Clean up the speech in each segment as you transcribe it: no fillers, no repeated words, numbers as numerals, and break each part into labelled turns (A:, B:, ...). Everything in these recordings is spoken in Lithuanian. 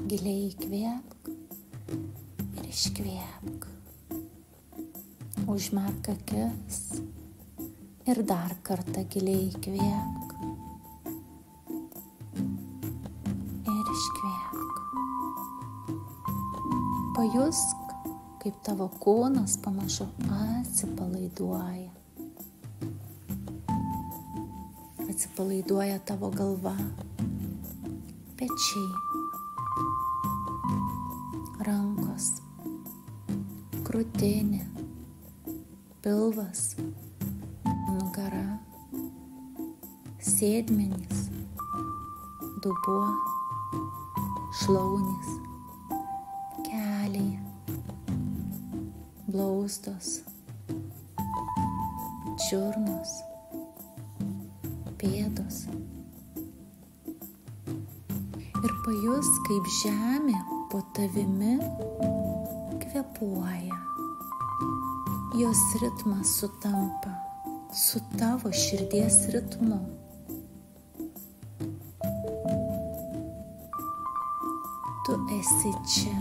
A: Giliai įkvėpk ir iškvėpk. Užmerk akis ir dar kartą giliai įkvėpk ir iškvėpk. Pajusk, kaip tavo kūnas pamažu atsipalaiduoja. Atsipalaiduoja tavo galva, pečiai, rankos, krūtinė, pilvas, nugara, sėdmenys, dubuo, šlaunys, keliai, blauzdos, čiurnos, pėdos. Ir pajus, kaip žemė po tavimi kvėpuoja. Jos ritmas sutampa su tavo širdies ritmu. Tu esi čia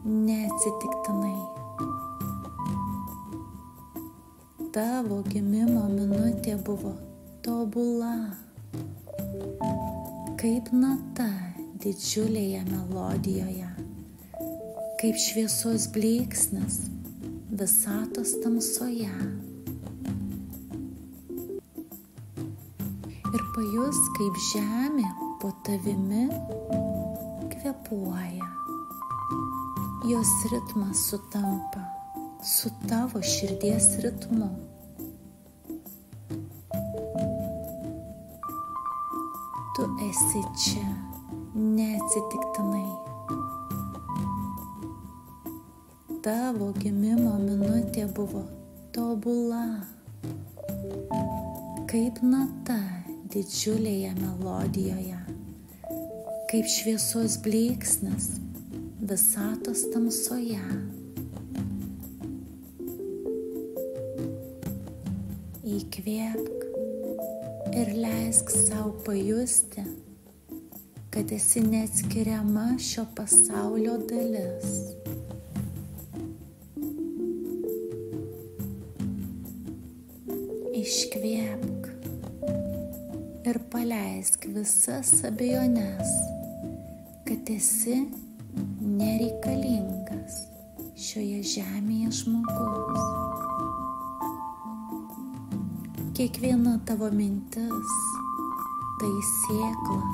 A: neatsitiktinai. Tavo gimimo minutė buvo tobula, kaip nata didžiulėje melodijoje, kaip šviesos blyksnis visatos tamsoje. Ir pajus, kaip žemė po tavimi kvėpuoja. Jos ritmas sutampa su tavo širdies ritmu. Tu esi čia neatsitiktinai. Tavo gimimo minutė buvo tobula, kaip nata didžiulėje melodijoje, kaip šviesos blyksnis visatos tamsoje. Įkvėpk ir leisk sau pajusti, kad esi neatskiriama šio pasaulio dalis. Iškvėpk ir paleisk visas abejones, kad esi nereikalingas šioje žemėje žmogus. Kiekviena tavo mintis tai sėkla,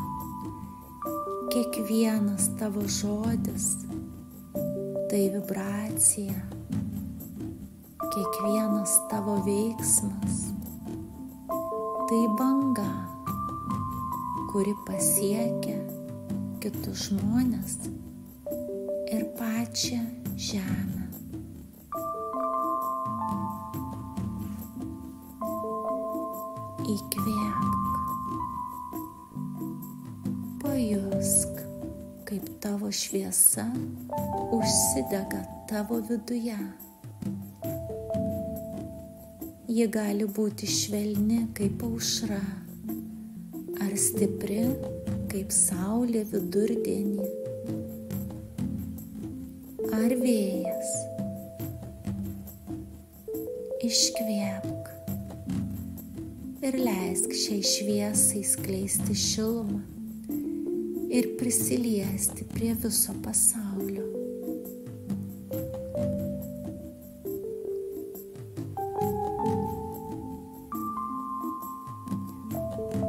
A: kiekvienas tavo žodis tai vibracija, kiekvienas tavo veiksmas tai banga, kuri pasiekia kitus žmones ir pačią žemę. Įkvėpk. Pajusk, kaip tavo šviesa užsidega tavo viduje. Ji gali būti švelni kaip aušra, ar stipri kaip saulė vidurdienį, ar vėjas. Iškvėpk ir leisk šiai šviesai skleisti šilumą ir prisiliesti prie viso pasaulio.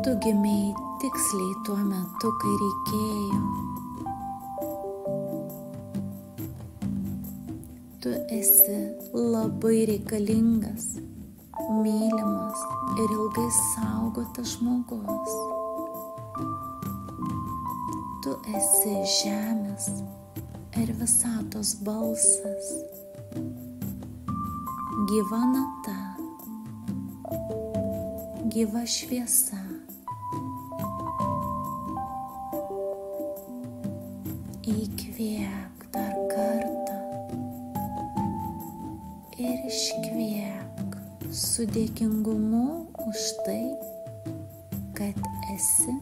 A: Tu gimei tiksliai tuo metu, kai reikėjo. Tu esi labai reikalingas, mylimas ir ilgai saugotas žmogus. Tu esi žemės ir visatos balsas, gyva nata, gyva šviesa. Įkvėpk dar kartą ir iškvėpk su dėkingumu už tai, kad esi